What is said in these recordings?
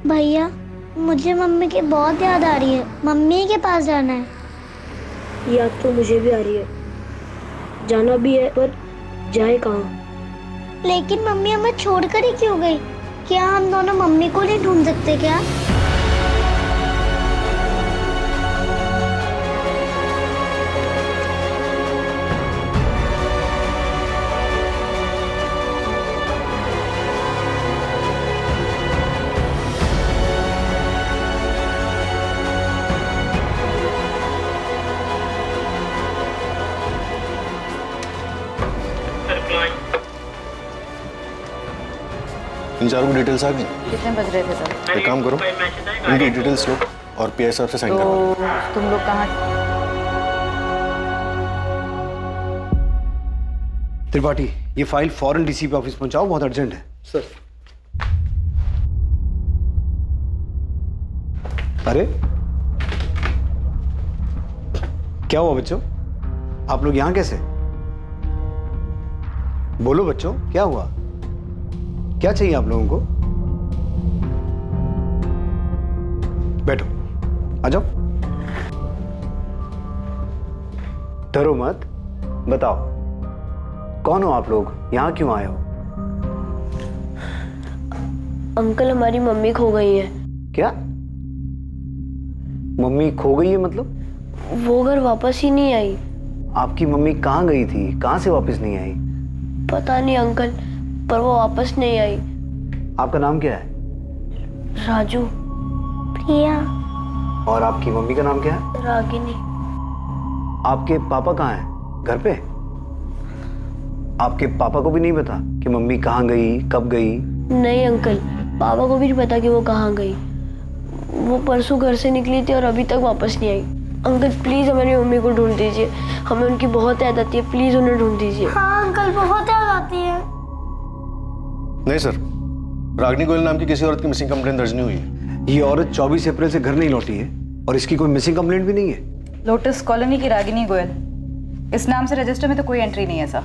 भैया, मुझे मम्मी की बहुत याद आ रही है। मम्मी के पास जाना है। याद तो मुझे भी आ रही है, जाना भी है, पर जाए कहाँ? लेकिन मम्मी हमें छोड़कर ही क्यों गई? क्या हम दोनों मम्मी को नहीं ढूंढ सकते क्या? इन चारों की डिटेल्स आ गई। कितने बज रहे थे तब? एक काम करो, इनकी डिटेल्स लो और पीआई साहब से साइन करवा दो। तो तुम लोग कहाँ? त्रिपाठी, ये फाइल फौरन डीसीपी ऑफिस पहुंचाओ, बहुत अर्जेंट है। सर। अरे क्या हुआ बच्चों? आप लोग यहां कैसे? बोलो बच्चों, क्या हुआ? क्या चाहिए आप लोगों को? बैठो, आ जाओ। डरो मत, बताओ कौन हो आप लोग, यहां क्यों आए हो? अंकल, हमारी मम्मी खो गई है। क्या? मम्मी खो गई है मतलब? वो घर वापस ही नहीं आई। आपकी मम्मी कहाँ गई थी, कहाँ से वापस नहीं आई? पता नहीं अंकल, पर वो वापस नहीं आई। आपका नाम क्या है? राजू। प्रिया। और आपकी मम्मी का नाम क्या है? रागिनी। आपके पापा कहाँ हैं? घर पे? आपके पापा को भी नहीं पता कि मम्मी कहाँ गई, कब गई? नहीं अंकल, पापा को भी नहीं पता कि वो कहाँ गई। वो परसों घर से निकली थी और अभी तक वापस नहीं आई। अंकल प्लीज हमारी मम्मी को ढूंढ दीजिए, हमें उनकी बहुत याद आती है, प्लीज उन्हें ढूंढ दीजिए। हाँ अंकल, बहुत याद आती है। नहीं सर, रागिनी गोयल नाम की किसी औरत की मिसिंग कंप्लेंट दर्ज नहीं हुई है। ये औरत 24 अप्रैल से घर नहीं लौटी है और इसकी कोई मिसिंग कंप्लेंट भी नहीं है। लोटस कॉलोनी की रागिनी गोयल, इस नाम से रजिस्टर में तो कोई एंट्री नहीं है सर।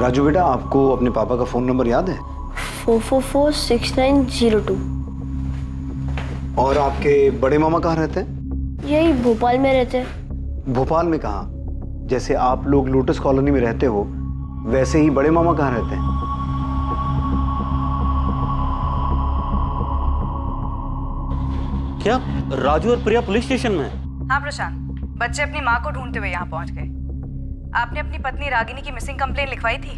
राजू बेटा, आपको अपने पापा का फोन नंबर याद है? 4446902। और आपके बड़े मामा कहाँ रहते हैं? यही भोपाल में रहते हैं। भोपाल में कहाँ? जैसे आप लोग लोटस कॉलोनी में रहते हो वैसे ही बड़े मामा कहाँ रहते हैं? क्या राजू और प्रिया पुलिस स्टेशन में? हाँ प्रशांत, बच्चे अपनी माँ को ढूंढते हुए यहाँ पहुँच गए। आपने अपनी पत्नी रागिनी की मिसिंग कंप्लेंट लिखवाई थी?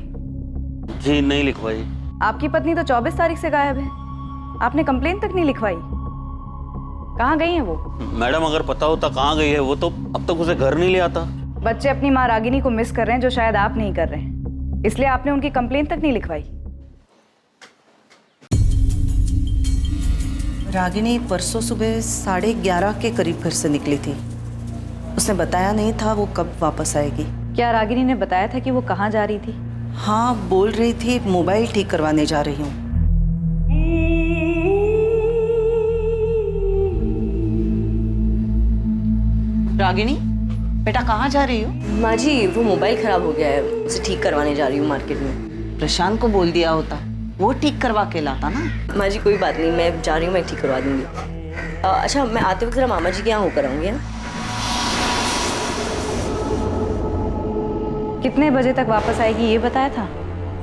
जी नहीं लिखवाई। आपकी पत्नी तो 24 तारीख से गायब है, आपने कंप्लेंट तक नहीं लिखवाई। कहाँ गई है वो? मैडम अगर पता होता कहाँ गई है वो तो अब तक उसे घर नहीं ले आता। बच्चे अपनी माँ रागिनी को मिस कर रहे हैं, जो शायद आप नहीं कर रहे हैं, इसलिए आपने उनकी कंप्लेंट तक नहीं लिखवाई। रागिनी परसों सुबह 11:30 के करीब घर से निकली थी। उसने बताया नहीं था वो कब वापस आएगी। क्या रागिनी ने बताया था कि वो कहाँ जा रही थी? हाँ, बोल रही थी मोबाइल ठीक करवाने जा रही हूँ। रागिनी बेटा, कहाँ जा रही हो? माँ जी, वो मोबाइल खराब हो गया है, उसे ठीक करवाने जा रही हूँ मार्केट में। प्रशांत को बोल दिया होता, वो ठीक करवा के लाता ना। माँ जी कोई बात नहीं, मैं जा रही हूँ, मैं ठीक करवा दूंगी। अच्छा, मैं आते वक्त जरा मामा जी के यहाँ होकर आऊँगी। कितने बजे तक वापस आएगी ये बताया था?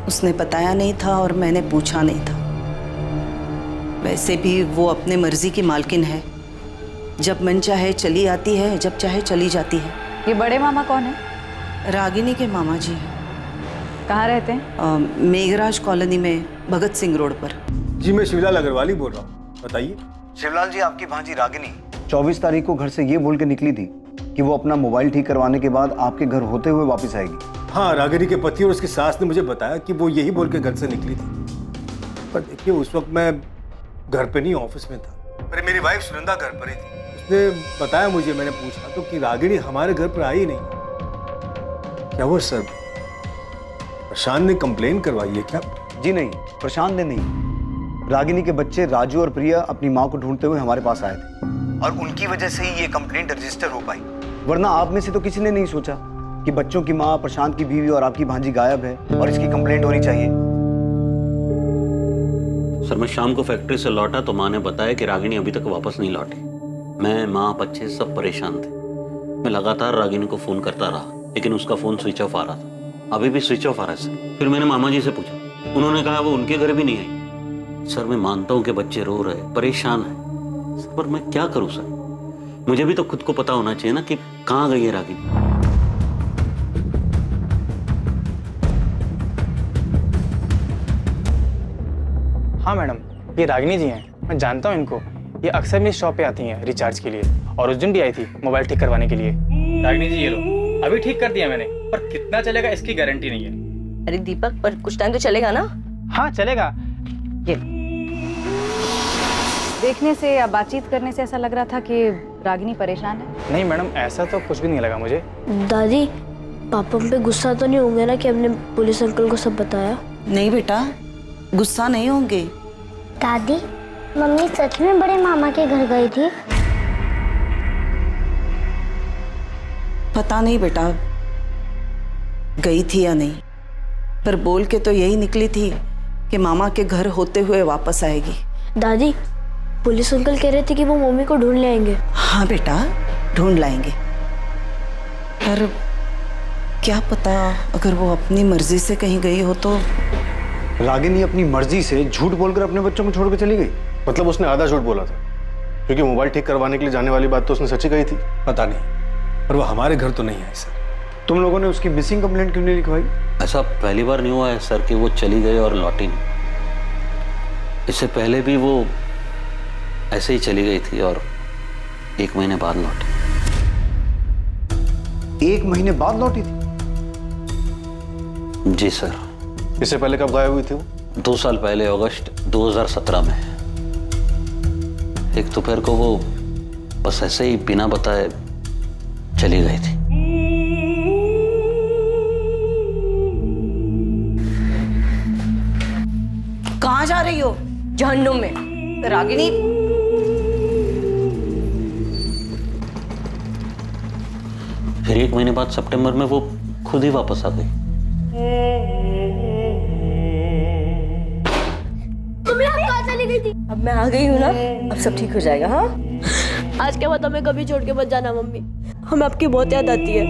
उसने बताया नहीं था और मैंने पूछा नहीं था। वैसे भी वो अपने मर्जी की मालकिन है, जब मन चाहे चली आती है, जब चाहे चली जाती है। ये बड़े मामा कौन है? रागिनी के मामा जी हैं। कहाँ रहते हैं? मेघराज कॉलोनी में, भगत सिंह रोड पर। जी मैं शिवलाल अग्रवाल ही बोल रहा हूँ, बताइए। शिवलाल जी, आपकी भांजी रागिनी 24 तारीख को घर से ये बोल के निकली थी कि वो अपना मोबाइल ठीक करवाने के बाद आपके घर होते हुए वापस आएगी। हाँ, रागिनी के पति और उसकी सास ने मुझे बताया कि वो यही बोल के घर से निकली थी। पर देखिए, उस वक्त मैं घर पे नहीं, ऑफिस में था। पर मेरी वाइफ सुनंदा घर पर ही थी। उसने बताया मुझे, मैंने पूछा तो कि रागिनी हमारे घर पर आई नहीं। क्या वो सर प्रशांत ने कंप्लेन करवाई है क्या? जी नहीं, प्रशांत ने नहीं। रागिनी के बच्चे राजू और प्रिया अपनी माँ को ढूंढते हुए हमारे पास आए थे और उनकी वजह से ही ये कंप्लेंट रजिस्टर हो पाई। वरना आप में से तो किसी ने नहीं सोचा कि बच्चों की माँ, प्रशांत की बीवी और आपकी भांजी गायब है और इसकी कंप्लेंट होनी चाहिए। सर मैं शाम को फैक्ट्री से लौटा तो माँ ने बताया कि रागिनी अभी तक वापस नहीं लौटी। मैं, माँ, बच्चे सब परेशान थे। मैं लगातार रागिनी को फोन करता रहा, लेकिन उसका फोन स्विच ऑफ आ रहा था। अभी भी स्विच ऑफ आ रहा है सर। फिर मैंने मामा जी से पूछा, उन्होंने कहा वो उनके घर भी नहीं आई। सर मैं मानता हूँ कि बच्चे रो रहे, परेशान है सर, पर मैं क्या करूँ सर? मुझे भी तो खुद को पता होना चाहिए ना कि कहाँ गई है रागिनी। हाँ मैडम, ये रागिनी जी हैं, मैं जानता हूँ इनको। ये अक्सर मेरी शॉप पे आती हैं रिचार्ज के लिए, और उस दिन भी आई थी मोबाइल ठीक करवाने के लिए। रागिनी जी ये लो, अभी ठीक कर दिया मैंने, पर कितना चलेगा इसकी गारंटी नहीं है। अरे दीपक, पर कुछ टाइम तो चलेगा ना? हाँ चलेगा। ये देखने से या बातचीत करने से ऐसा लग रहा था कि रागिनी परेशान है। नहीं मैडम, ऐसा तो कुछ भी नहीं लगा मुझे। दादी, पापा हम पे गुस्सा तो नहीं होंगे ना कि हमने पुलिस अंकल को सब बताया? नहीं बेटा, गुस्सा नहीं होंगे। दादी, मम्मी सच में बड़े मामा के घर गई थी? पता नहीं बेटा गई थी या नहीं, पर बोल के तो यही निकली थी कि मामा के घर होते हुए वापस आएगी। दादी, पुलिस अंकल कह रहे थे कि वो मम्मी को ढूंढ ले आएंगे। हाँ बेटा, ढूंढ लाएंगे, पर क्या पता अगर वो अपनी मर्जी से कहीं गई हो तो। रागिनी अपनी मर्जी से झूठ बोलकर अपने बच्चों को छोड़ कर चली गई? मतलब उसने आधा झूठ बोला था, क्योंकि मोबाइल ठीक करवाने के लिए जाने वाली बात तो उसने सच्ची कही थी। पता नहीं, पर वो हमारे घर तो नहीं आई सर। तुम लोगों ने उसकी मिसिंग कंप्लेंट क्यों नहीं लिखवाई? ऐसा पहली बार नहीं हुआ है सर कि वो चली गई और लौटी नहीं। इससे पहले भी वो ऐसे ही चली गई थी और 1 महीने बाद लौटी। 1 महीने बाद लौटी थी? जी सर। इससे पहले कब गायब हुई थी वो? 2 साल पहले अगस्त 2017 में। एक दोपहर को वो बस ऐसे ही बिना बताए चली गई थी। कहाँ जा रही हो? जहन्नुम में। रागिनी, फिर 1 महीने बाद सितंबर में वो खुद ही वापस आ गई। मम्मी आप कहाँ चली गई थी? अब मैं आ गई हूँ ना, अब सब ठीक हो जाएगा। हाँ, आज के बाद हमें कभी छोड़ के मत जाना मम्मी, हमें आपकी बहुत याद आती है।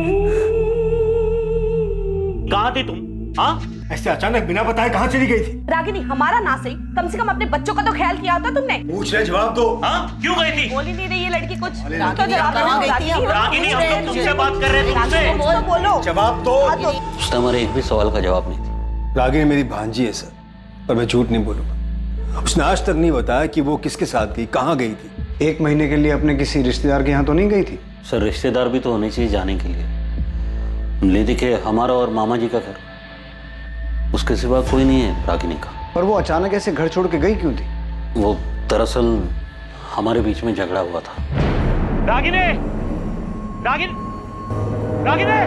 कहाँ थी तुम? हाँ, ऐसे अचानक बिना बताए कहाँ चली गई थी? रागिनी हमारा ना सही, कम से कम अपने बच्चों का तो ख्याल किया होता तुमने। पूछ ले, जवाब दो। हाँ, क्यों गई थी? बोल ही नहीं रही ये लड़की कुछ। तो रागिनी जवाब कहाँ दो, गई थी? रागिनी, हम लोग तुमसे बात कर रहे थे, तुमसे। बोलो बोलो। जवाब दो। उसने हमारे एक भी सवाल का जवाब नहीं दिया। रागिनी मेरी भांजी है सर, पर मैं झूठ नहीं बोलूंगा। उसने आज तक नहीं बताया कि वो किसके साथ गई, कहाँ गई थी। 1 महीने के लिए अपने किसी रिश्तेदार के यहाँ तो नहीं गई थी? सर रिश्तेदार भी तो होने चाहिए जाने के लिए। ले देखिए, हमारा और मामा जी का घर, उसके सिवा कोई नहीं है रागिनी का। पर वो अचानक ऐसे घर छोड़ के गई क्यों थी? वो दरअसल हमारे बीच में झगड़ा हुआ था। रागिनी, रागिनी, रागिनी,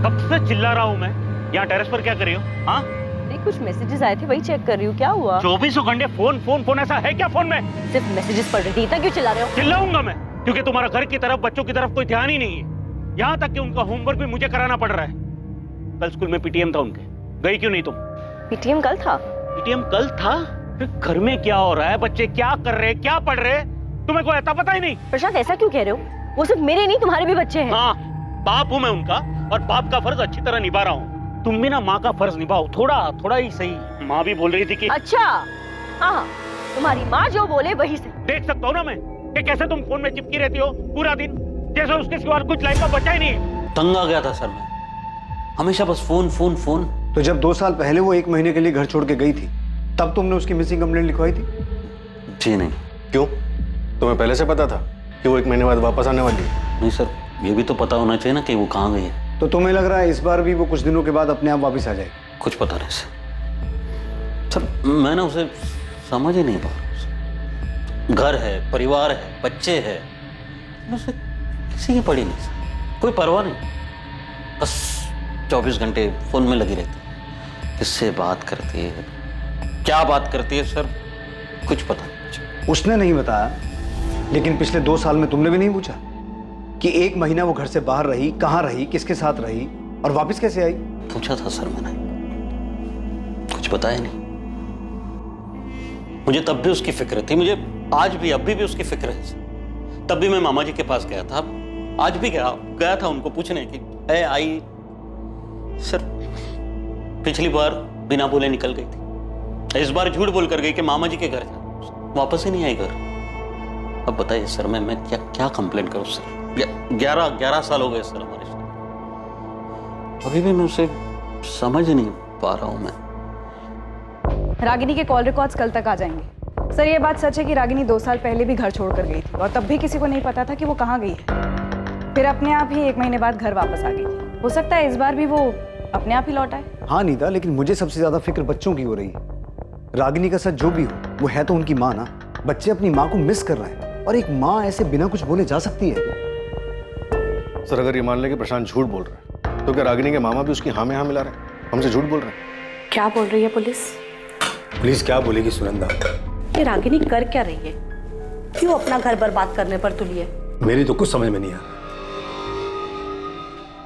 कब से चिल्ला रहा हूं मैं? यहाँ टेरेस पर क्या कर रही हो? हाँ, नहीं कुछ मैसेजेस आए थे, वही चेक कर रही हूँ। क्या हुआ? 24 घंटे फोन फोन फोन, ऐसा है क्या फोन में? सिर्फ मैसेजेस पढ़ रही थी, इतना क्यों चिल्ला रहे हो? चिल्लाऊंगा मैं, क्योंकि तुम्हारा घर की तरफ, बच्चों की तरफ कोई ध्यान ही नहीं है। यहाँ तक कि उनका होमवर्क भी मुझे कराना पड़ रहा है। कल स्कूल में पीटीएम था उनके, गई क्यों नहीं तुम? पीटीएम कल था? पीटीएम कल था? फिर घर में क्या हो रहा है, बच्चे क्या कर रहे हैं, क्या पढ़ रहे हैं, तुम्हें कोई अता पता ही नहीं? प्रशांत ऐसा क्यों कह रहे हो? वो सिर्फ मेरे नहीं, तुम्हारे भी बच्चे हैं। हाँ, बाप हूं मैं उनका, और बाप का फर्ज अच्छी तरह निभा रहा हूँ। तुम भी ना माँ का फर्ज निभाओ, थोड़ा थोड़ा ही सही। माँ भी बोल रही थी कि अच्छा, हाँ, तुम्हारी माँ जो बोले वही सही। देख सकता हूँ ना मैं कि कैसे तुम फोन में चिपकी रहती हो पूरा दिन, जैसे उसके सिवा कुछ लाइफ का बचा ही नहीं। तंग आ गया था सर मैं, हमेशा बस फोन फोन फोन। तो जब 2 साल पहले वो 1 महीने के लिए घर छोड़ के गई थी, तब तुमने उसकी मिसिंग कंप्लेंट लिखवाई थी? जी नहीं। क्यों? तुम्हें पहले से पता था कि वो 1 महीने बाद वापस आने वाली है? नहीं सर, ये भी तो पता होना चाहिए ना कि वो कहाँ गई है। तो तुम्हें लग रहा है इस बार भी वो कुछ दिनों के बाद अपने आप वापस आ जाएगी? कुछ पता नहीं सर, मैंने उसे समझ ही नहीं पाया। घर है, परिवार है, बच्चे हैं, उसे किसी की पड़ी नहीं सर, कोई परवाह नहीं। बस 24 घंटे फोन में लगी रहती है। किससे बात करती है, क्या बात करती है सर, कुछ पता नहीं। उसने नहीं बताया, लेकिन पिछले 2 साल में तुमने भी नहीं पूछा कि 1 महीना वो घर से बाहर रही, कहाँ रही, किसके साथ रही और वापस कैसे आई? पूछा था सर मैंने, कुछ कुछ बताया नहीं। मुझे तब भी उसकी फिक्र थी, मुझे आज भी अभी भी उसकी फिक्र है। तब भी मैं मामा जी के पास गया था, आज भी गया था उनको पूछने की है आई। सर पिछली बार बिना बोले निकल गई थी, इस बार झूठ बोल कर गई कि मामा जी के घर जा, वापस ही नहीं आई घर। अब बताइए सर, मैं क्या कंप्लेन करूं सर? 11 साल हो गए सर हमारे साथ, अभी भी मैं उसे समझ नहीं पा रहा हूं मैं। रागिनी के कॉल रिकॉर्ड्स कल तक आ जाएंगे। सर ये बात सच है कि रागिनी 2 साल पहले भी घर छोड़कर गई थी और तब भी किसी को नहीं पता था कि वो कहाँ गई है। फिर अपने आप ही 1 महीने बाद घर वापस आ गई थी। हो सकता है इस बार भी वो अपने आप ही लौट आए। हाँ नीता, लेकिन मुझे सबसे ज्यादा फिक्र बच्चों की हो रही है। रागिनी का सच जो भी हो, वो है तो उनकी माँ ना। बच्चे अपनी माँ को मिस कर रहे हैं और एक माँ ऐसे बिना कुछ बोले जा सकती है? सर अगर ये मान ले कि प्रशांत झूठ बोल रहा है, तो क्या रागिनी के मामा भी उसकी हाँ में हाँ मिला रहे हैं, हमसे झूठ बोल रहे हैं? क्या बोल रही है पुलिस? पुलिस क्या बोलेगी सुनंदा? ये रागिनी कर क्या रही है? क्यों अपना घर बर्बाद करने पर तुली है? मेरी तो कुछ समझ में नहीं आ रहा।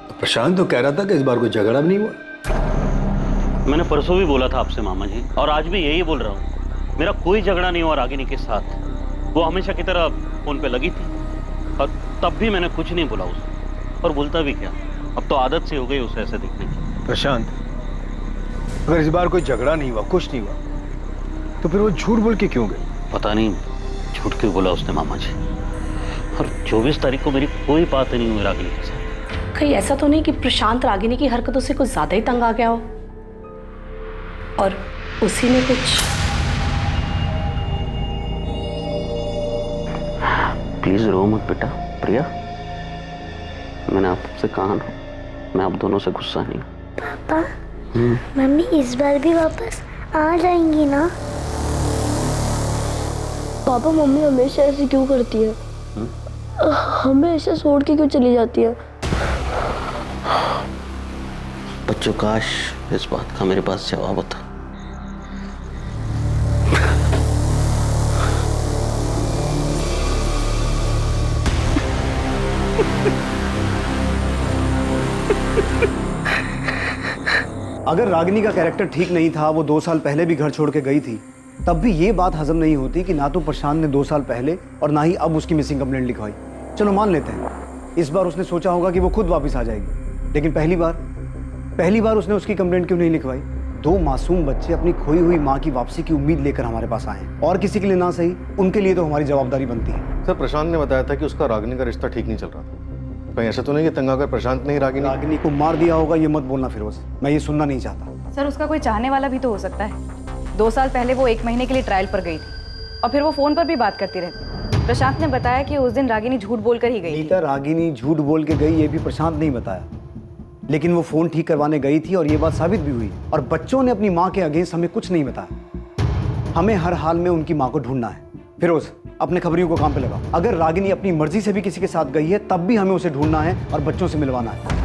तो प्रशांत तो कह रहा था कि इस बार कोई झगड़ा भी नहीं हुआ। मैंने परसों भी बोला था आपसे मामा जी, और आज भी यही बोल रहा हूँ, मेरा कोई झगड़ा नहीं हुआ रागिनी के साथ। वो हमेशा की तरह फोन पे लगी थी और तब भी मैंने कुछ नहीं बोला उसे, और बोलता भी क्या, अब तो आदत सी हो गई उसे ऐसे दिखने की। प्रशांत, अगर इस बार कोई झगड़ा नहीं हुआ, कुछ नहीं हुआ, तो फिर वो झूठ बोल के क्यों गई? पता नहीं झूठ क्यों बोला उसने मामा जी। और 24 तारीख को मेरी कोई बात नहीं हुई रागिनी के साथ। कहीं ऐसा तो नहीं कि प्रशांत रागिनी की हरकतों से कुछ ज्यादा ही तंग आ गया हो और उसी ने कुछ? प्लीज रो मत बेटा। प्रिया, मैंने आपसे कहा ना, मैं आप दोनों से गुस्सा नहीं। पापा, मम्मी इस बार भी वापस आ जाएंगी ना? पापा मम्मी हमेशा ऐसे क्यों करती है? हमें ऐसे छोड़ के क्यों चली जाती है? बच्चों, काश इस बात का मेरे पास जवाब होता। अगर रागिनी का कैरेक्टर ठीक नहीं था, वो 2 साल पहले भी घर छोड़ के गई थी, तब भी ये बात हजम नहीं होती कि ना तो प्रशांत ने 2 साल पहले और ना ही अब उसकी मिसिंग कंप्लेंट लिखवाई। चलो मान लेते हैं, इस बार उसने सोचा होगा कि वो खुद वापस आ जाएगी, लेकिन पहली बार उसने उसकी कंप्लेंट क्यों नहीं लिखवाई? 2 मासूम बच्चे अपनी खोई हुई माँ की वापसी की उम्मीद लेकर हमारे पास आए, और किसी के लिए ना सही, उनके लिए तो हमारी जवाबदारी बनती है। सर प्रशांत ने बताया था कि उसका रागिनी का रिश्ता ठीक नहीं चल रहा था। कहीं ऐसा तो नहीं कि तंग आकर प्रशांत ने ही रागिनी को मार दिया होगा? ये मत बोलना फिरोज, मैं ये सुनना नहीं चाहता। सर उसका कोई चाहने वाला भी तो हो सकता है। 2 साल पहले वो 1 महीने के लिए ट्रायल पर गई थी और फिर वो फोन पर भी बात करती रहती। प्रशांत ने बताया कि उस दिन रागिनी झूठ बोलकर ही गई थी। रागिनी झूठ बोल के गई ये भी प्रशांत नहीं बताया, लेकिन वो फोन ठीक करवाने गई थी और ये बात साबित भी हुई। और बच्चों ने अपनी माँ के अगेंस्ट हमें कुछ नहीं बताया। हमें हर हाल में उनकी माँ को ढूंढना है। फिरोज, अपने खबरियों को काम पे लगा। अगर रागिनी अपनी मर्जी से भी किसी के साथ गई है, तब भी हमें उसे ढूंढना है और बच्चों से मिलवाना है।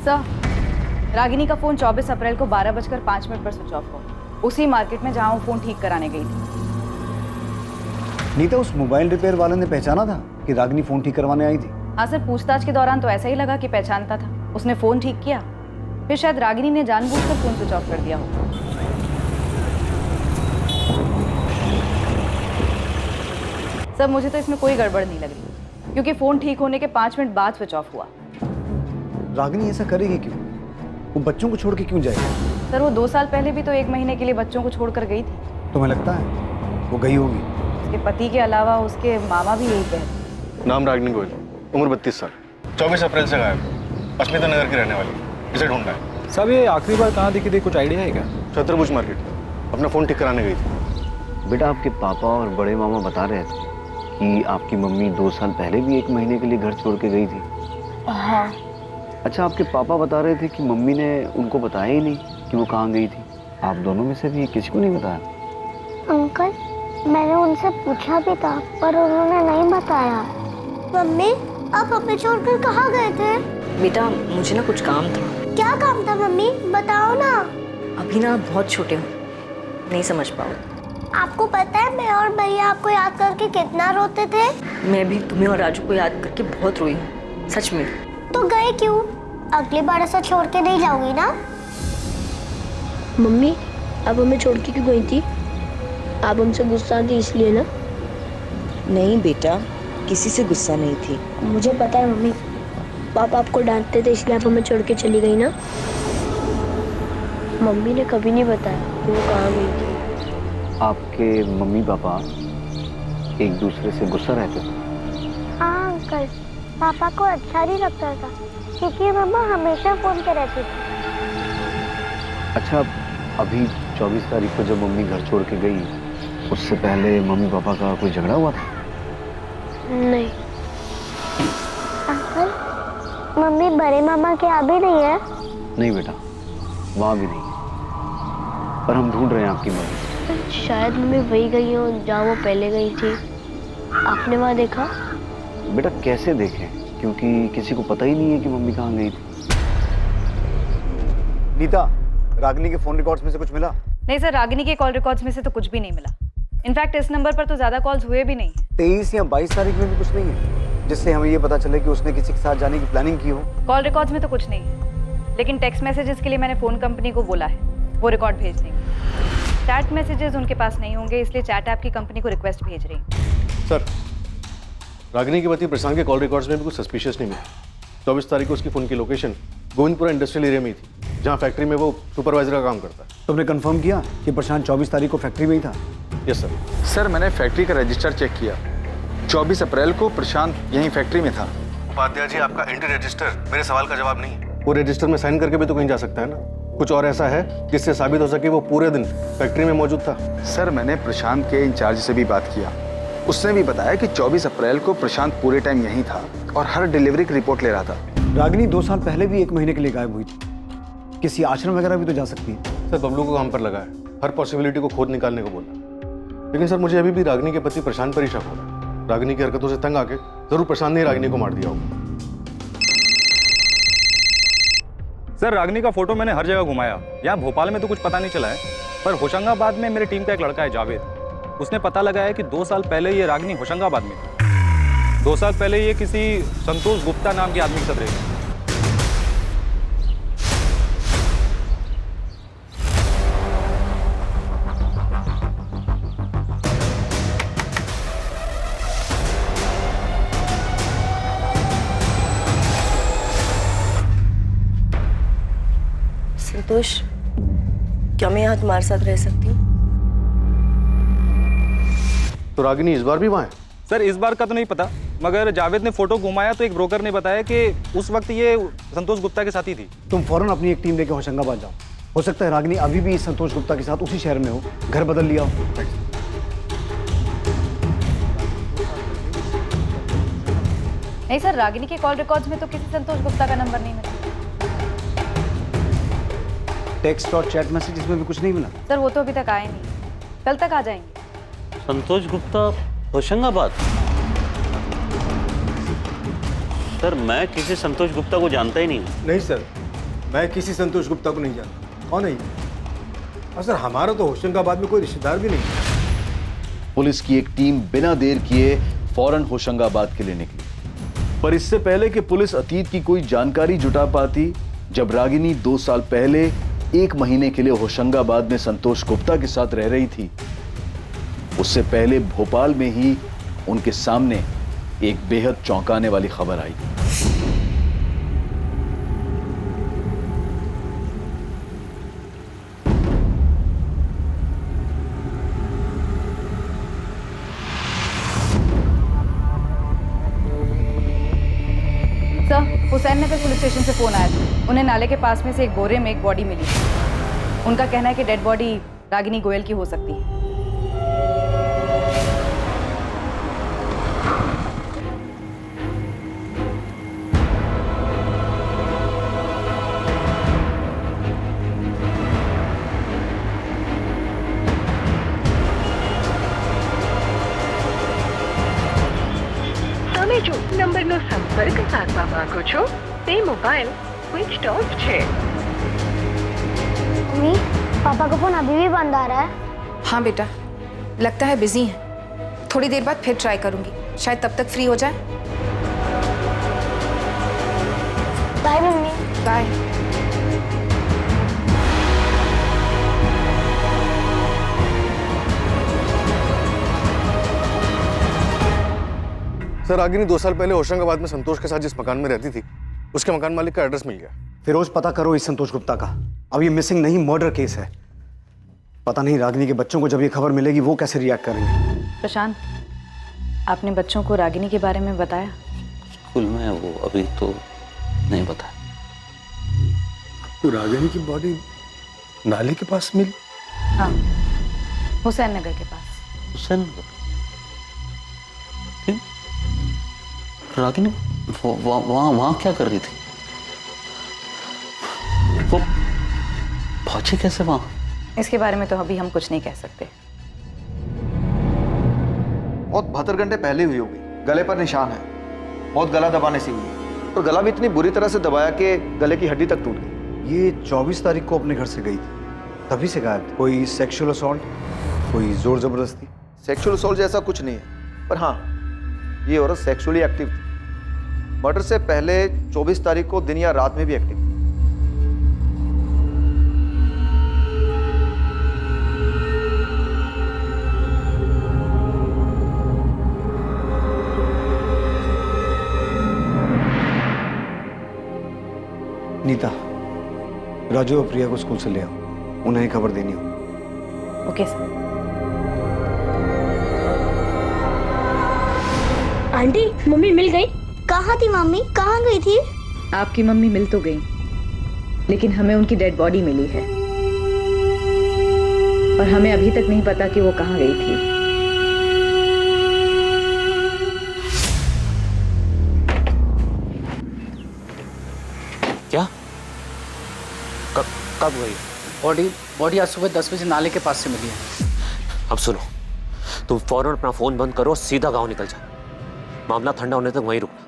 सर, रागिनी का फोन 24 अप्रैल को 12:05 पर स्विच ऑफ हुआ, उसी मार्केट में जहां वो फोन ठीक कराने गई थी। नीता, उस मोबाइल रिपेयर वाले ने पहचाना था कि रागिनी फोन ठीक करवाने आई थी? हाँ सर, पूछताछ के दौरान तो ऐसा ही लगा कि पहचानता था। उसने फोन ठीक किया, फिर शायद रागिनी ने जानबूझकर फोन स्विच ऑफ कर दिया होगा। सर मुझे तो इसमें कोई गड़बड़ नहीं लग रही, क्योंकि फोन ठीक होने के 5 मिनट बाद स्विच ऑफ हुआ। रागिनी ऐसा करेगी क्यों? वो बच्चों को छोड़ के क्यों जाएगी? सर वो 2 साल पहले भी तो 1 महीने के लिए बच्चों को छोड़कर गई थी। तुम्हें लगता है वो गई होगी? उसके पति के अलावा उसके मामा भी यही कहते। नाम रागिनी गोयल, उम्र 32 साल, 24 अप्रैल से गायब, अस्मिता नगर की रहने वाली, इसे ढूंढना है। सब ये आखिरी बार कहाँ दिखी थी, कुछ आइडिया है क्या? छत्रभुज मार्केट, अपना फ़ोन ठीक कराने गई थी। बेटा, आपके पापा और बड़े मामा बता रहे थे कि आपकी मम्मी 2 साल पहले भी 1 महीने के लिए घर छोड़ के गई थी। हाँ। अच्छा, आपके पापा बता रहे थे कि मम्मी ने उनको बताया ही नहीं कि वो कहाँ गई थी। आप दोनों में से भी किसी को नहीं बताया? अंकल, मैंने उनसे पूछा भी था, पर उन्होंने नहीं बताया। मम्मी, आप हमें छोड़कर कहाँ गए थे? बेटा, मुझे ना कुछ काम था। क्या काम था मम्मी, बताओ ना। अभी ना बहुत छोटे हो, नहीं समझ पाओ। आपको पता है मैं और भैया आपको याद करके कितना रोते थे? मैं भी तुम्हें और राजू को याद करके बहुत रोई हूँ, सच में। तो गए क्यों? अगली बार ऐसा छोड़ के नहीं जाओगी ना? मम्मी आप हमें छोड़ के क्यों गई थी? आप हमसे गुस्सा थी इसलिए ना? नहीं बेटा, किसी से गुस्सा नहीं थी। मुझे पता है मम्मी, पापा आपको डांटते थे इसलिए आप हमें छोड़ के चली गई ना? मम्मी ने कभी नहीं बताया कि वो कहाँ गई थी। आपके मम्मी पापा एक दूसरे से गुस्सा रहते थे? हाँ अंकल, पापा को अच्छा नहीं लगता था क्योंकि मम्मा हमेशा फोन पे रहती थी। अच्छा, अभी 24 तारीख को जब मम्मी घर छोड़ के गई, उससे पहले मम्मी पापा का कोई झगड़ा हुआ था? नहीं। अंकल, मम्मी बड़े मामा के यहाँ भी नहीं है? नहीं बेटा, वहाँ भी नहीं है, पर हम ढूंढ रहे हैं आपकी मम्मी। शायद मम्मी वही गई हो जहाँ वो पहले गई थी। आपने वहाँ देखा? बेटा कैसे देखें, क्योंकि किसी को पता ही नहीं है कि मम्मी कहाँ गई थी। नीता, रागिनी के फोन रिकॉर्ड्स में से कुछ मिला? नहीं सर, रागिनी के कॉल रिकॉर्ड्स में से तो कुछ भी नहीं मिला। इनफैक्ट इस नंबर पर तो ज्यादा कॉल्स हुए भी नहीं। 23 या 22 तारीख में भी कुछ नहीं है जिससे हमें ये पता चले कि उसने किसी के साथ जाने की प्लानिंग की हो? कॉल रिकॉर्ड्स में तो कुछ नहीं है, लेकिन टेक्स्ट मैसेजेस के लिए मैंने फोन कंपनी को बोला है, वो रिकॉर्ड भेज देंगे। चैट मैसेजेस उनके पास नहीं होंगे, इसलिए चैट ऐप की कंपनी को रिक्वेस्ट भेज रही हूँ। सर, रागिनी के पति प्रशांत के कॉल रिकॉर्ड्स में भी कुछ सस्पिशियस नहीं मिला। 24 तारीख को उसकी फोन की लोकेशन गोविंदपुरा इंडस्ट्रियल एरिया में ही थी, जहाँ फैक्ट्री में वो सुपरवाइजर का काम करता है। तुमने कंफर्म किया कि प्रशांत 24 तारीख को फैक्ट्री में ही था? Yes sir. सर मैंने फैक्ट्री का रजिस्टर चेक किया, 24 अप्रैल को प्रशांत यहीं फैक्ट्री में था। उपाध्याय जी, आपका एंट्री रजिस्टर मेरे सवाल का जवाब नहीं है। वो रजिस्टर में साइन करके भी तो कहीं जा सकता है ना? कुछ और ऐसा है जिससे साबित हो सके वो पूरे दिन फैक्ट्री में मौजूद था? सर मैंने प्रशांत के इंचार्ज से भी बात किया, उसने भी बताया कि 24 अप्रैल को प्रशांत पूरे टाइम यहीं था और हर डिलीवरी की रिपोर्ट ले रहा था। रागिनी 2 साल पहले भी 1 महीने के लिए गायब हुई थी, किसी आश्रम वगैरह भी तो जा सकती है। सर, बबलू को हम पर लगा है, हर पॉसिबिलिटी को खोद निकालने को बोला, लेकिन सर मुझे अभी भी रागिनी के पति प्रशांत पर ही शक हो रहा है। रागिनी की हरकतों से तंग आके जरूर प्रशांत ने रागिनी को मार दिया होगा। सर रागिनी का फोटो मैंने हर जगह घुमाया, यहाँ भोपाल में तो कुछ पता नहीं चला है, पर होशंगाबाद में मेरी टीम का एक लड़का है जावेद, उसने पता लगाया कि 2 साल पहले ये रागिनी होशंगाबाद में थी। 2 साल पहले ये किसी संतोष गुप्ता नाम के आदमी के साथ रही। संतोष, क्या मैं यहाँ तुम्हारे साथ रह सकती हूँ? तो रागिनी इस बार भी वहाँ है? सर इस बार का तो नहीं पता, मगर जावेद ने फोटो घुमाया तो एक ब्रोकर ने बताया कि उस वक्त ये संतोष गुप्ता के साथ ही थी। तुम फौरन अपनी एक टीम लेकर होशंगाबाद जाओ, हो सकता है रागिनी अभी भी संतोष गुप्ता के साथ उसी शहर में हो, घर बदल लिया हो। नहीं सर, रागिनी के कॉल रिकॉर्ड्स में तो किसी संतोष गुप्ता का नंबर नहीं मिला। टेक्स्ट और चैट मैसेज में भी कुछ नहीं मिला? सर वो तो अभी तक आए नहीं, कल तक आ जाएंगे। संतोष गुप्ता होशंगाबाद? सर मैं किसी संतोष गुप्ता को जानता ही नहीं हूँ। नहीं सर, मैं किसी संतोष गुप्ता को नहीं जानता। कौन है ये? और सर हमारा तो होशंगाबाद में कोई रिश्तेदार भी नहीं है। पुलिस की एक टीम बिना देर किए फौरन होशंगाबाद के लिए निकली, पर इससे पहले कि पुलिस अतीत की कोई जानकारी जुटा पाती, जब रागिनी 2 साल पहले 1 महीने के लिए होशंगाबाद में संतोष गुप्ता के साथ रह रही थी, उससे पहले भोपाल में ही उनके सामने एक बेहद चौंकाने वाली खबर आई। सर, हुसैन नगर पुलिस स्टेशन से फोन आया था, उन्हें नाले के पास में से एक बोरे में एक बॉडी मिली। उनका कहना है कि डेड बॉडी रागिनी गोयल की हो सकती है। તમે જો નંબરનો સંપર્ક સાધવા માંગો છો તે મોબાઈલ સ્વિચ ઓફ છે। मम्मी, पापा का फोन अभी भी बंद आ रहा है। हाँ बेटा, लगता है बिजी हैं। थोड़ी देर बाद फिर ट्राई करूंगी, शायद तब तक फ्री हो जाए। Bye mummy. Bye. Sir Ragini 2 साल पहले होशंगाबाद में संतोष के साथ जिस मकान में रहती थी, उसके मकान मालिक का एड्रेस मिल गया। फिरोज, पता करो इस संतोष गुप्ता का। अब ये मिसिंग नहीं, मर्डर केस है। पता नहीं रागिनी के बच्चों को जब ये खबर मिलेगी वो कैसे रिएक्ट करेंगे। प्रशांत, आपने बच्चों को रागिनी के बारे में बताया? स्कूल में वो अभी तो नहीं बताया। तो रागिनी की बॉडी नाले के पास मिली? हाँ, हुसैन नगर के पास। हुसैन नगर? रागिनी वहाँ क्या कर रही थी? वो पहुंची कैसे वहां? इसके बारे में तो अभी हम कुछ नहीं कह सकते। बहुत 72 घंटे पहले हुई होगी। गले पर निशान है, बहुत गला दबाने से हुई, और गला भी इतनी बुरी तरह से दबाया कि गले की हड्डी तक टूट गई। ये 24 तारीख को अपने घर से गई थी, तभी से गायब थी। कोई सेक्सुअल असॉल्ट, कोई जोर जबरदस्ती? सेक्सुअल असॉल्ट जैसा कुछ नहीं है, पर हाँ, ये औरत सेक्सुअली एक्टिव थी। मर्डर से पहले 24 तारीख को दिन या रात में भी एक्टिव थी। नीता, राजू और प्रिया को स्कूल से ले आओ, उन्हें खबर देनी हो। Okay sir. आंटी, मम्मी मिल गई? कहाँ थी मम्मी? कहाँ गई थी? आपकी मम्मी मिल तो गई, लेकिन हमें उनकी डेड बॉडी मिली है और हमें अभी तक नहीं पता कि वो कहाँ गई थी। क्या? कब गई? बॉडी आज सुबह 10 बजे नाले के पास से मिली है। अब सुनो, तुम फौरन अपना फोन बंद करो, सीधा गांव निकल जाओ। मामला ठंडा होने तक वहीं रुकना।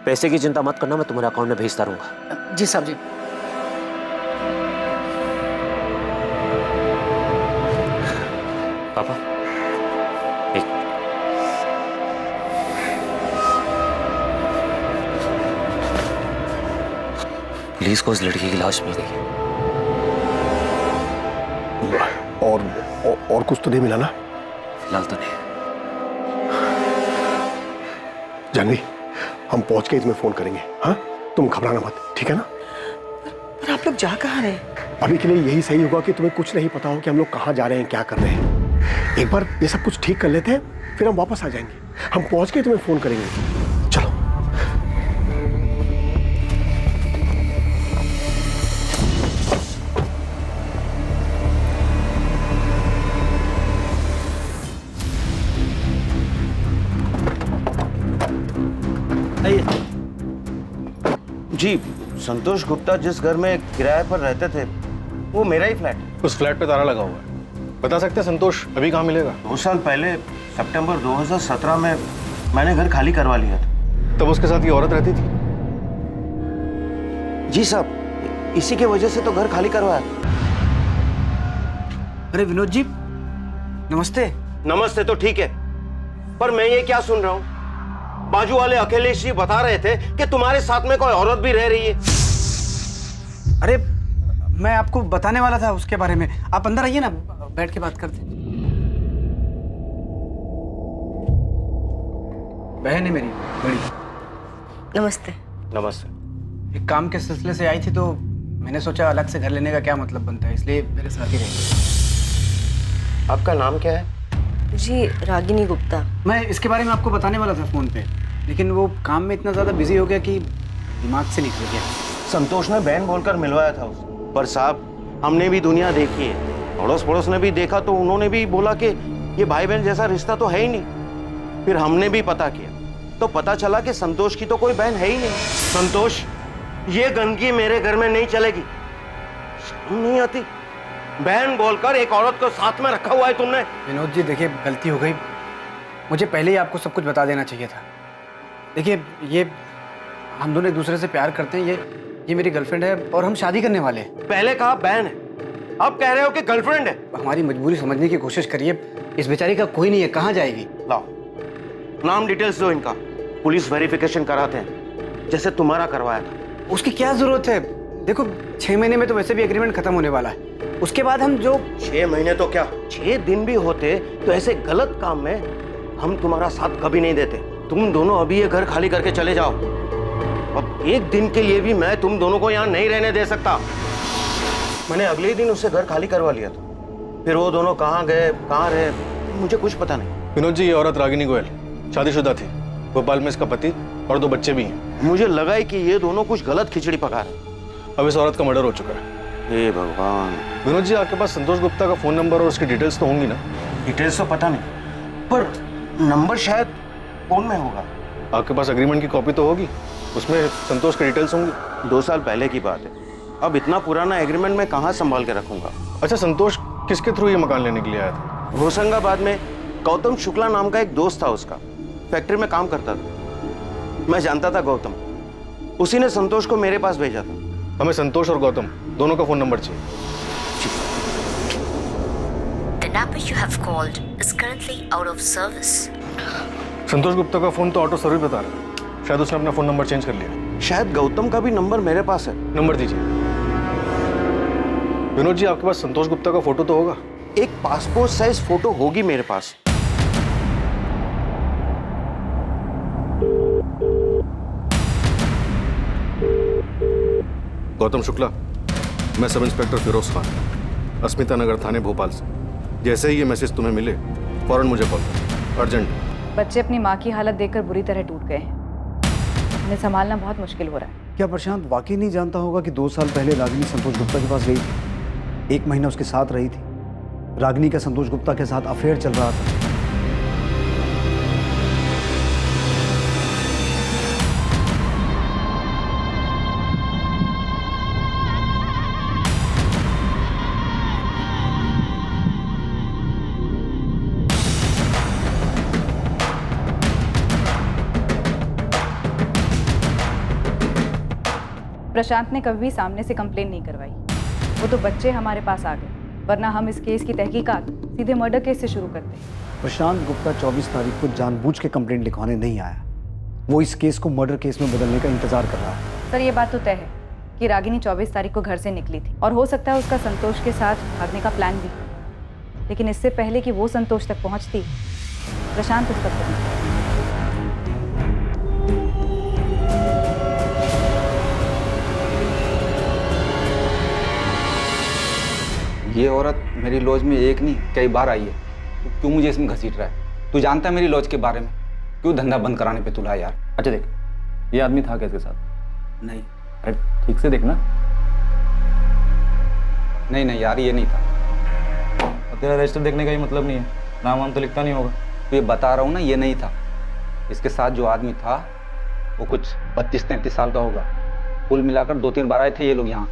पैसे की चिंता मत करना, मैं तुम्हारे अकाउंट में भेजता रहूंगा। जी साहब जी। पापा, एक पुलिस को उस लड़की की लाश मिल गई है। और कुछ तो नहीं मिला ना? फिलहाल तो नहीं। जानवी, हम पहुंच के तुम्हें फोन करेंगे। हाँ, तुम घबराना मत, ठीक है ना? पर आप लोग जा कहाँ रहे? अभी के लिए यही सही होगा कि तुम्हें कुछ नहीं पता हो कि हम लोग कहाँ जा रहे हैं, क्या कर रहे हैं। एक बार ये सब कुछ ठीक कर लेते हैं, फिर हम वापस आ जाएंगे। हम पहुंच के तुम्हें फोन करेंगे। चलो। जी, संतोष गुप्ता जिस घर में किराए पर रहते थे वो मेरा ही फ्लैट है। उस फ्लैट पे ताला लगा हुआ है। बता सकते हैं संतोष अभी कहाँ मिलेगा? 2 साल पहले सितंबर 2017 में मैंने घर खाली करवा लिया था। तब उसके साथ ये औरत रहती थी? जी साहब, इसी के वजह से तो घर खाली करवाया। अरे विनोद जी, नमस्ते। नमस्ते तो ठीक है, पर मैं ये क्या सुन रहा हूँ? बाजू वाले अखिलेश जी बता रहे थे कि तुम्हारे साथ में कोई औरत भी रह रही है। अरे मैं आपको बताने वाला था उसके बारे में। आप अंदर आइए ना, बैठ के बात करते। बहन है मेरी बड़ी। नमस्ते। नमस्ते। एक काम के सिलसिले से आई थी तो मैंने सोचा अलग से घर लेने का क्या मतलब बनता है, इसलिए मेरे साथ ही रहेंगे। आपका नाम क्या है? जी, रागिनी गुप्ता। मैं इसके बारे में आपको बताने वाला था फोन पे, लेकिन वो काम में इतना ज्यादा बिजी हो गया कि दिमाग से निकल गया। संतोष ने बहन बोलकर मिलवाया था उसे, पर साहब हमने भी दुनिया देखी है, अड़ोस पड़ोस ने भी देखा तो उन्होंने भी बोला कि ये भाई बहन जैसा रिश्ता तो है ही नहीं। फिर हमने भी पता किया तो पता चला कि संतोष की तो कोई बहन है ही नहीं। संतोष, ये गंदगी मेरे घर में नहीं चलेगी। शर्म नहीं आती? बहन बोलकर एक औरत को साथ में रखा हुआ है तुमने। विनोद जी देखिए, गलती हो गई, मुझे पहले ही आपको सब कुछ बता देना चाहिए था। देखिए, ये हम दोनों एक दूसरे से प्यार करते हैं, ये मेरी गर्लफ्रेंड है और हम शादी करने वाले हैं। पहले कहा बहन है, आप कह रहे हो कि गर्लफ्रेंड है। हमारी मजबूरी समझने की कोशिश करिए, इस बेचारी का कोई नहीं है, कहाँ जाएगी? लाओ नाम डिटेल्स दो इनका, पुलिस वेरिफिकेशन कराते हैं जैसे तुम्हारा करवाया था। उसकी क्या जरूरत है? देखो 6 महीने में तो वैसे भी एग्रीमेंट खत्म होने वाला है, उसके बाद हम जो 6 महीने तो क्या 6 दिन भी होते तो ऐसे गलत काम में हम तुम्हारा साथ कभी नहीं देते। तुम दोनों अभी ये घर खाली करके चले जाओ। अब एक दिन के लिए भी मैं तुम दोनों को यहाँ नहीं रहने दे सकता। मैंने अगले ही दिन उससे घर खाली करवा लिया था। फिर वो दोनों कहाँ गए कहाँ रहे मुझे कुछ पता नहीं। विनोद जी, ये औरत रागिनी गोयल शादीशुदा थी, भोपाल में इसका पति और 2 बच्चे भी हैं। मुझे लगा ही कि ये दोनों कुछ गलत खिचड़ी पका रहे। अब इस औरत का मर्डर हो चुका है। हे भगवान। विनोद जी, आपके पास संतोष गुप्ता का फोन नंबर और उसकी डिटेल्स तो होंगी ना? डिटेल्स तो पता नहीं, पर नंबर शायद फोन में होगा। आपके पास एग्रीमेंट की कॉपी तो होगी, उसमें संतोष की डिटेल्स होंगी। 2 साल पहले की बात है, अब इतना पुराना एग्रीमेंट मैं कहाँ संभाल के रखूंगा। अच्छा, संतोष किसके थ्रू ये मकान लेने के लिए आया था? होशंगाबाद में गौतम शुक्ला नाम का एक दोस्त था, उसका फैक्ट्री में काम करता था। मैं जानता था गौतम, उसी ने संतोष को मेरे पास भेजा था। हमें संतोष और गौतम दोनों का फोन नंबर चाहिए। The number you have called is currently out of service. संतोष गुप्ता का फोन तो ऑटो सर्विस बता रहा है, शायद उसने अपना फोन नंबर चेंज कर लिया। शायद गौतम का भी नंबर मेरे पास है। नंबर दीजिए। विनोद जी, आपके पास संतोष गुप्ता का फोटो तो होगा? एक पासपोर्ट साइज फोटो होगी मेरे पास। गौतम शुक्ला, मैं सब इंस्पेक्टर फिरोज खान, अस्मिता नगर थाने भोपाल से। जैसे ही ये मैसेज तुम्हें मिले फौरन मुझे कॉल करो, अर्जेंट। बच्चे अपनी माँ की हालत देखकर बुरी तरह टूट गए हैं, उन्हें संभालना बहुत मुश्किल हो रहा है। क्या प्रशांत वाकई नहीं जानता होगा कि 2 साल पहले रागिनी संतोष गुप्ता के पास गई थी, 1 महीना उसके साथ रही थी। रागिनी का संतोष गुप्ता के साथ अफेयर चल रहा था। प्रशांत ने कभी भी सामने से कंप्लेन नहीं करवाई, वो तो बच्चे हमारे पास आ गए, वरना हम इस केस की तहकीकात सीधे मर्डर केस से शुरू करते। प्रशांत गुप्ता 24 तारीख को जानबूझ के कंप्लेंट लिखवाने नहीं आया, वो इस केस को मर्डर केस में बदलने का इंतजार कर रहा है। सर, ये बात तो तय है कि रागिनी 24 तारीख को घर से निकली थी और हो सकता है उसका संतोष के साथ भागने का प्लान भी, लेकिन इससे पहले कि वो संतोष तक पहुंचती प्रशांत उस तक पहुंचा। ये औरत मेरी लॉज में एक नहीं कई बार आई है, तो क्यों मुझे इसमें घसीट रहा है? तू जानता है मेरी लॉज के बारे में, क्यों धंधा बंद कराने पे तुला यार? अच्छा देख, ये आदमी था क्या इसके साथ? नहीं। अरे ठीक से देखना। नहीं यार, ये नहीं था। तेरा रजिस्टर देखने का ही मतलब नहीं है, नाम वाम तो लिखता नहीं होगा। तो ये बता रहा हूँ ना, ये नहीं था। इसके साथ जो आदमी था वो कुछ 32-33 साल का होगा। कुल मिलाकर 2-3 बार आए थे ये लोग यहाँ।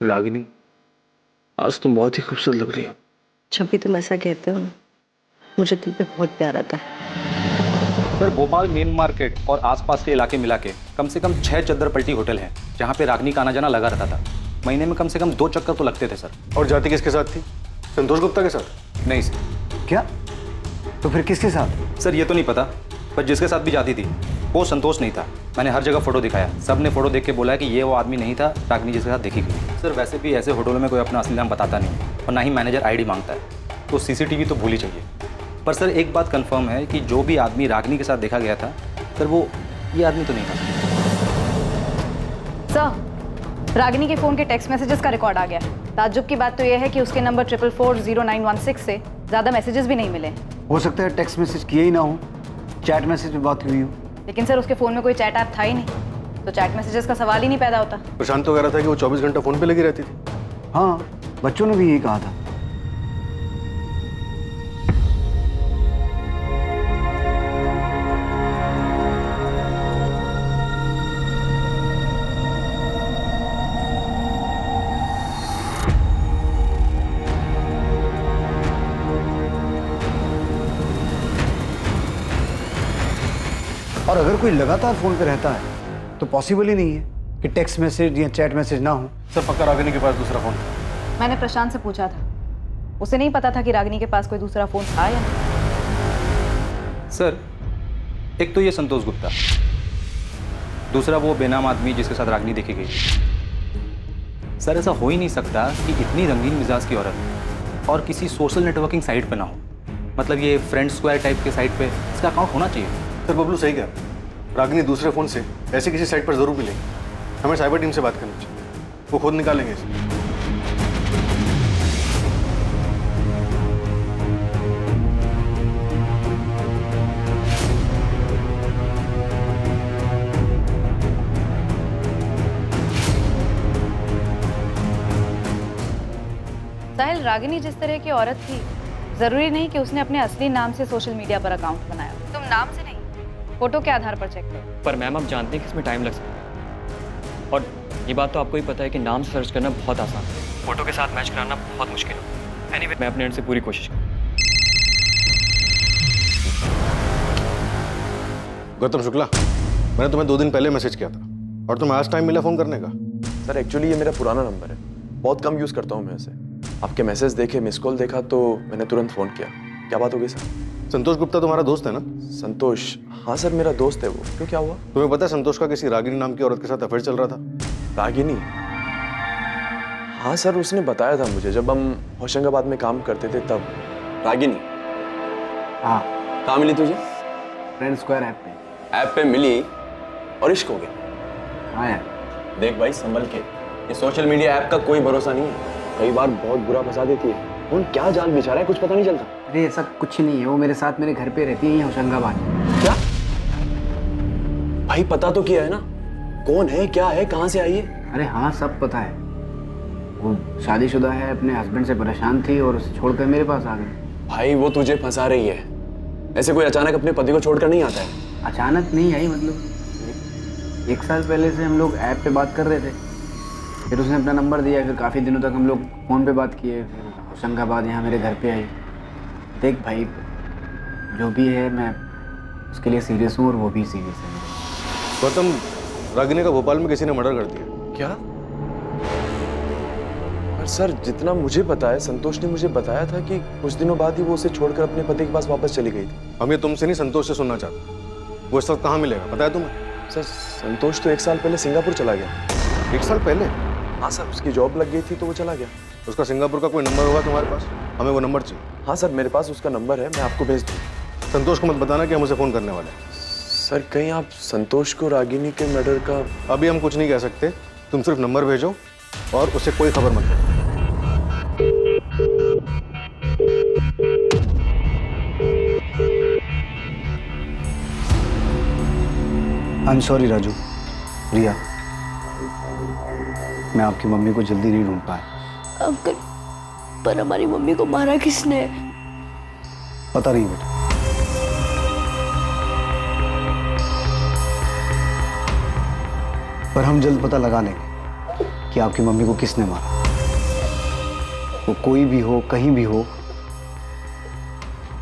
रागिनी, आज तुम बहुत ही खूबसूरत लग रही हो। जब भी तुम ऐसा कहते हो ना, मुझे दिल पे बहुत प्यार आता है। सर, भोपाल मेन मार्केट और आसपास के इलाके मिला के कम से कम 6 चद्दरपट्टी होटल हैं जहाँ पे रागिनी का आना जाना लगा रहता था। महीने में कम से कम 2 चक्कर तो लगते थे सर। और जाती किसके साथ थी? संतोष गुप्ता के साथ? नहीं सर। क्या? तो फिर किसके साथ? सर, ये तो नहीं पता, पर जिसके साथ भी जाती थी वो संतोष नहीं था। मैंने हर जगह फोटो दिखाया, सब ने फोटो देख के बोला है कि ये वो आदमी नहीं था रागिनी जिसके साथ देखी गई। सर, वैसे भी ऐसे होटलों में कोई अपना असली नाम बताता नहीं और ना ही मैनेजर आईडी मांगता है, तो सीसीटीवी तो भूल ही चाहिए। पर सर, एक बात कंफर्म है कि जो भी आदमी रागिनी के साथ देखा गया था सर, वो ये आदमी तो नहीं था। सर, रागिनी के फ़ोन के टेक्स्ट मैसेजेस का रिकॉर्ड आ गया। ताज्जुब की बात तो यह है कि उसके नंबर 44400916 से ज़्यादा मैसेजेस भी नहीं मिले। हो सकता है टेक्स्ट मैसेज किए ही ना हो, चैट मैसेज में बात हुई हो। लेकिन सर, उसके फ़ोन में कोई चैट ऐप था ही नहीं, तो चैट मैसेजेस का सवाल ही नहीं पैदा होता। प्रशांत तो कह रहा था कि वो 24 घंटा फोन पे लगी रहती थी। हाँ, बच्चों ने भी यही कहा था। और अगर कोई लगातार फ़ोन पे रहता है तो पॉसिबल ही नहीं है कि टेक्स्ट मैसेज या चैट मैसेज ना हो। सर पक्का रागिनी के पास दूसरा फ़ोन? मैंने प्रशांत से पूछा था, उसे नहीं पता था कि रागिनी के पास कोई दूसरा फ़ोन था या नहीं। सर एक तो ये संतोष गुप्ता, दूसरा वो बेनाम आदमी जिसके साथ रागिनी देखी गई। सर ऐसा हो ही नहीं सकता कि इतनी रंगीन मिजाज की औरत और किसी सोशल नेटवर्किंग साइट पे ना हो। मतलब ये फ्रेंड स्क्वायर टाइप के साइट पे इसका अकाउंट होना चाहिए। सर बबलू सही कह रहा है, रागिनी दूसरे फ़ोन से ऐसी किसी साइट पर ज़रूर मिलेगी। हमें साइबर टीम से बात करनी चाहिए, वो खुद निकालेंगे इसे। साहिल, रागिनी जिस तरह की औरत थी, जरूरी नहीं कि उसने अपने असली नाम से सोशल मीडिया पर अकाउंट बनाया। तुम नाम से नहीं, फोटो के आधार पर चेक करो। पर मैम आप जानते हैं कि इसमें टाइम लग सकता है, और ये बात तो आपको ही पता है कि नाम से सर्च करना बहुत आसान है, फोटो के साथ मैच कराना बहुत मुश्किल है। एनीवे मैं अपने एंड से पूरी कोशिश करूँ। गौतम शुक्ला, मैंने तुम्हें 2 दिन पहले मैसेज किया था और तुम्हें आज टाइम मिला फ़ोन करने का? सर एक्चुअली ये मेरा पुराना नंबर है, बहुत कम यूज़ करता हूँ मैं इसे। आपके मैसेज देखे, मिस कॉल देखा तो मैंने तुरंत फ़ोन किया। क्या बात हो गई सर? संतोष गुप्ता तुम्हारा दोस्त है ना? संतोष? हाँ सर मेरा दोस्त है वो। क्यों, क्या हुआ? तुम्हें पता है संतोष का किसी रागिनी नाम की औरत के साथ अफेयर चल रहा था? रागिनी? हाँ सर उसने बताया था मुझे, जब हम होशंगाबाद में काम करते थे तब। रागिनी? हाँ। कहाँ मिली तुझे? फ्रेंड स्क्वायर ऐप पे। ऐप पे मिली और इश्क हो गया? हाँ यार। देख भाई संभल के, ये सोशल मीडिया ऐप का कोई भरोसा नहीं है, कई बार बहुत बुरा फंसा देती है। कौन क्या जाल बिछा रहा है कुछ पता नहीं चलता। अरे ऐसा कुछ नहीं है, वो मेरे साथ मेरे घर पे रहती है होशंगाबाद। क्या भाई, पता तो किया है ना कौन है, क्या है, कहाँ से आई है? अरे हाँ सब पता है, वो शादीशुदा है, अपने हस्बैंड से परेशान थी और उसे छोड़कर मेरे पास आ गई। भाई वो तुझे फंसा रही है, ऐसे कोई अचानक अपने पति को छोड़कर नहीं आता है। अचानक नहीं आई, मतलब 1 साल पहले से हम लोग ऐप पे बात कर रहे थे, फिर उसने अपना नंबर दिया, फिर काफ़ी दिनों तक हम लोग फ़ोन पे बात किए, फिर होशंगाबाद यहाँ मेरे घर पे आई। देख भाई, जो भी है मैं उसके लिए सीरियस हूँ और वो भी सीरियस है। गौतम, रागिनी का भोपाल में किसी ने मर्डर कर दिया। क्या? पर सर जितना मुझे पता है, संतोष ने मुझे बताया था कि कुछ दिनों बाद ही वो उसे छोड़कर अपने पति के पास वापस चली गई थी। हम ये तुमसे नहीं संतोष से सुनना चाहते, वो इस वक्त कहाँ मिलेगा पता है तुम्हें? सर संतोष तो 1 साल पहले सिंगापुर चला गया। 1 साल पहले? हाँ सर, उसकी जॉब लग गई थी तो वो चला गया। उसका सिंगापुर का कोई नंबर होगा तुम्हारे पास? हमें वो नंबर चाहिए। हाँ सर मेरे पास उसका नंबर है, मैं आपको भेज दूँ। संतोष को मत बताना कि हम उसे फ़ोन करने वाले हैं। सर कहीं आप संतोष को रागिनी के मर्डर का? अभी हम कुछ नहीं कह सकते, तुम सिर्फ नंबर भेजो और उसे कोई खबर मत दो। आई एम सॉरी राजू, रिया, मैं आपकी मम्मी को जल्दी नहीं ढूंढ पाया। अंकल, पर हमारी मम्मी को मारा किसने? पता नहीं बेटा, पर हम जल्द पता लगा लेंगे कि आपकी मम्मी को किसने मारा। वो कोई भी हो, कहीं भी हो,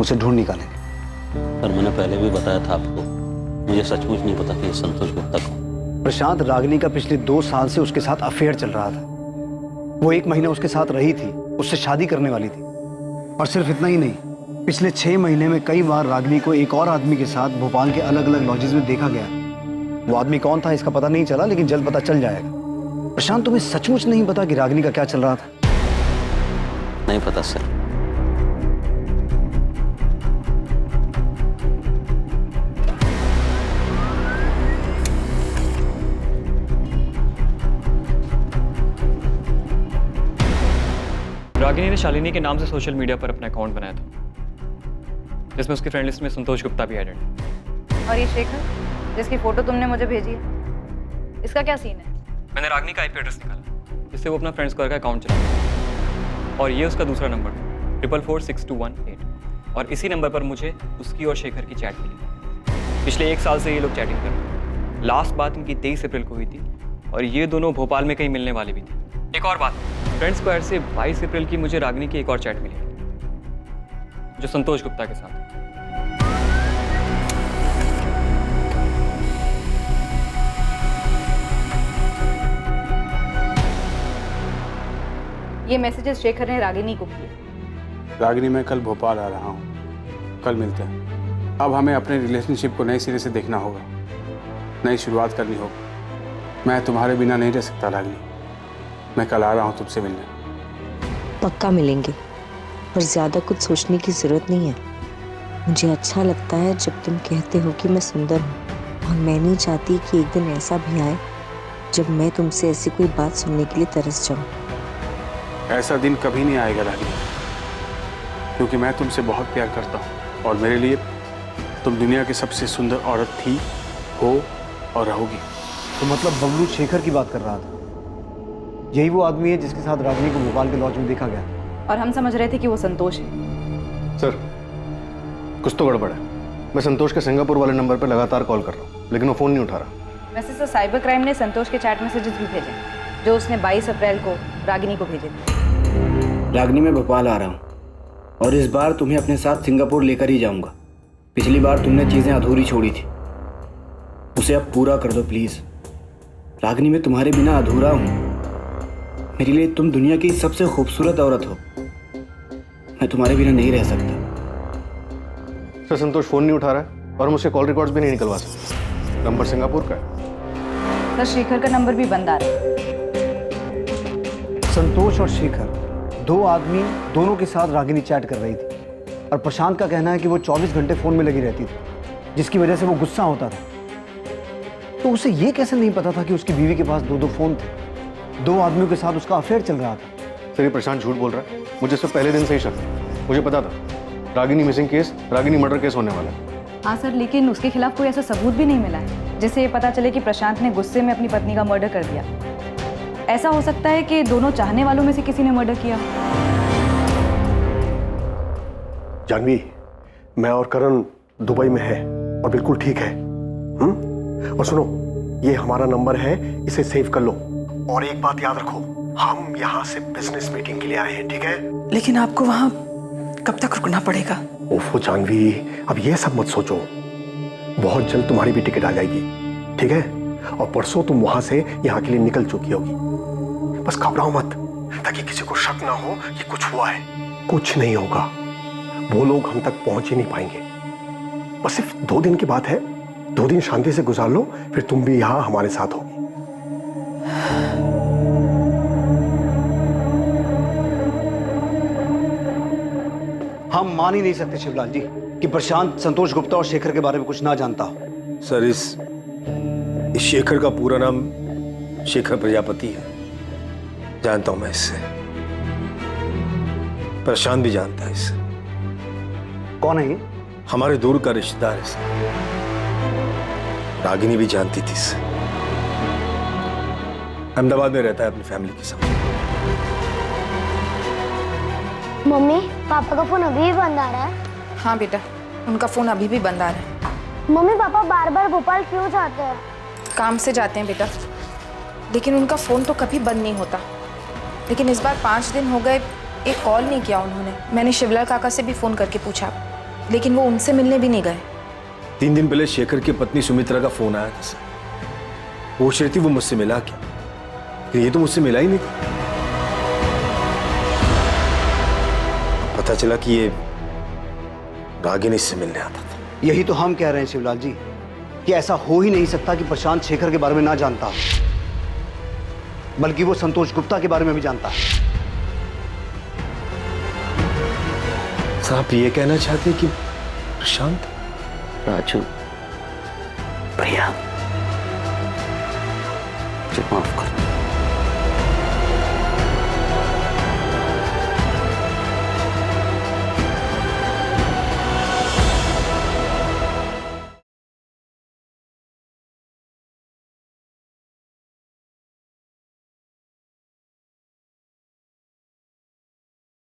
उसे ढूंढ निकालेंगे। पर मैंने पहले भी बताया था आपको, मुझे सचमुच नहीं पता कि ये संतोष गुप्ता कौन। प्रशांत, रागिनी का पिछले 2 साल से उसके साथ अफेयर चल रहा था। वो 1 महीना उसके साथ रही थी, उससे शादी करने वाली थी। और सिर्फ इतना ही नहीं, पिछले 6 महीने में कई बार रागिनी को एक और आदमी के साथ भोपाल के अलग अलग लॉजेस में देखा गया। वो आदमी कौन था इसका पता नहीं चला, लेकिन जल्द पता चल जाएगा। प्रशांत, तुम्हें सचमुच नहीं पता कि रागिनी का क्या चल रहा था? नहीं पता सर। रागिनी ने शालिनी के नाम से सोशल मीडिया पर अपना अकाउंट बनाया था, जिसमें उसकी फ्रेंड लिस्ट में संतोष गुप्ता भी एडेड है। और ये शेखर, जिसकी फोटो तुमने मुझे भेजी है, इसका क्या सीन है? मैंने रागिनी का आईपी एड्रेस निकाला, जिससे वो अपना फ्रेंड स्क्वायर का अकाउंट चलाता, और ये उसका दूसरा नंबर था 444621 और इसी नंबर पर मुझे उसकी और शेखर की चैट मिली। पिछले 1 साल से ये लोग चैटिंग कर रहे हैं। लास्ट बात इनकी 23 अप्रैल को हुई थी और ये दोनों भोपाल में कहीं मिलने वाले भी थे। एक और बात, फ्रेंड स्क्वायर से 22 अप्रैल की मुझे रागिनी की एक और चैट मिली, जो संतोष गुप्ता के साथ। ये मैसेजेस शेखर ने रागिनी को किए। रागिनी, मैं कल भोपाल आ रहा हूँ, कल मिलते हैं। अब हमें अपने रिलेशनशिप को नए सिरे से देखना होगा, नई शुरुआत करनी होगी। मैं तुम्हारे बिना नहीं रह सकता रागिनी। मैं कल आ रहा हूँ तुमसे मिलने। पक्का मिलेंगे, पर ज़्यादा कुछ सोचने की ज़रूरत नहीं है। मुझे अच्छा लगता है जब तुम कहते हो कि मैं सुंदर हूँ, और मैं नहीं चाहती कि एक दिन ऐसा भी आए जब मैं तुमसे ऐसी कोई बात सुनने के लिए तरस जाऊँ। ऐसा दिन कभी नहीं आएगा रागिनी, क्योंकि मैं तुमसे बहुत प्यार करता हूँ और मेरे लिए तुम दुनिया की सबसे सुंदर औरत थी, हो और रहोगी। तो मतलब बबलू शेखर की बात कर रहा था? यही वो आदमी है जिसके साथ रागिनी को भोपाल के लॉज में देखा गया? और हम समझ रहे थे कि वो संतोष है। सर, कुछ तो गड़बड़ है। मैं संतोष के सिंगापुर वाले नंबर पर लगातार कॉल कर रहा हूँ, लेकिन वो फ़ोन नहीं उठा रहा। वैसे सर, साइबर क्राइम ने संतोष के चैट मैसेजेस भी भेजे, जो उसने 22 अप्रैल को रागिनी को भेजे थे। रागिनी, मैं भोपाल आ रहा हूँ और इस बार तुम्हें अपने साथ सिंगापुर लेकर ही जाऊंगा। पिछली बार तुमने चीज़ें अधूरी छोड़ी थी, उसे अब पूरा कर दो प्लीज़। रागिनी, मैं तुम्हारे बिना अधूरा हूँ। मेरे लिए तुम दुनिया की सबसे खूबसूरत औरत हो। मैं तुम्हारे बिना नहीं रह सकता। सर, संतोष फ़ोन नहीं उठा रहा है और हम उसके कॉल रिकॉर्ड्स भी नहीं निकलवा सकते। नंबर सिंगापुर का है। सर, शेखर का नंबर भी बंद आ रहा है। संतोष और शेखर, दो आदमी, दोनों के साथ रागिनी चैट कर रही थी, और प्रशांत का कहना है कि वो 24 घंटे फ़ोन में लगी रहती थी, जिसकी वजह से वो गुस्सा होता था। तो उसे ये कैसे नहीं पता था कि उसकी बीवी के पास 2 फ़ोन थे, 2 आदमियों के साथ उसका अफेयर चल रहा था? सर, ये प्रशांत झूठ बोल रहा है। मुझे इससे पहले दिन से ही शक है। मुझे पता था Ragini missing case, Ragini murder case होने वाला है। हाँ सर, लेकिन उसके खिलाफ कोई ऐसा सबूत भी नहीं मिला है जिससे ये पता चले कि प्रशांत ने गुस्से में अपनी पत्नी का मर्डर कर दिया। ऐसा हो सकता है कि दोनों चाहने वालों में से किसी ने मर्डर किया। जानवी, मैं और करण दुबई में है और बिल्कुल ठीक है। और सुनो, ये हमारा नंबर है, इसे सेव कर लो। और एक बात याद रखो, हम यहाँ से बिजनेस मीटिंग के लिए आए हैं, ठीक है? लेकिन आपको वहाँ कब तक रुकना पड़ेगा? ओफो जानवी, अब ये सब मत सोचो। बहुत जल्द तुम्हारी भी टिकट आ जाएगी, ठीक है? और परसों तुम वहां से यहाँ के लिए निकल चुकी होगी। बस घबराओ मत, ताकि किसी को शक ना हो कि कुछ हुआ है। कुछ नहीं होगा, वो लोग हम तक पहुंच ही नहीं पाएंगे। बस सिर्फ 2 दिन की बात है, 2 दिन शांति से गुजार लो, फिर तुम भी यहाँ हमारे साथ होगी। हम मान ही नहीं सकते शिवलाल जी कि प्रशांत संतोष गुप्ता और शेखर के बारे में कुछ ना जानता हो। सर, इस शेखर का पूरा नाम शेखर प्रजापति है। जानता हूं मैं इससे, प्रशांत भी जानता है इससे। कौन है ये? हमारे दूर का रिश्तेदार है सर। रागिनी भी जानती थी इससे। अहमदाबाद में रहता है अपनी फैमिली के साथ। मम्मी, पापा का फोन अभी भी बंद आ रहा है? हाँ बेटा, उनका फ़ोन अभी भी बंद आ रहा है। मम्मी, पापा बार बार भोपाल क्यों जाते हैं? काम से जाते हैं बेटा, लेकिन उनका फ़ोन तो कभी बंद नहीं होता। लेकिन इस बार 5 दिन हो गए, एक कॉल नहीं किया उन्होंने। मैंने शिवलाल काका से भी फ़ोन करके पूछा, लेकिन वो उनसे मिलने भी नहीं गए। 3 दिन पहले शेखर की पत्नी सुमित्रा का फोन आया था सर। पूछ रही थी वो मुझसे मिला क्या, लेकिन ये तो मुझसे मिला ही नहीं था। पता चला कि ये रागिनी से मिलने आता था। यही तो हम कह रहे हैं शिवलाल जी कि ऐसा हो ही नहीं सकता कि प्रशांत शेखर के बारे में ना जानता हो, बल्कि वो संतोष गुप्ता के बारे में भी जानता है। आप ये कहना चाहते हैं कि प्रशांत? राजू, प्रिया, मुझे माफ कर दो।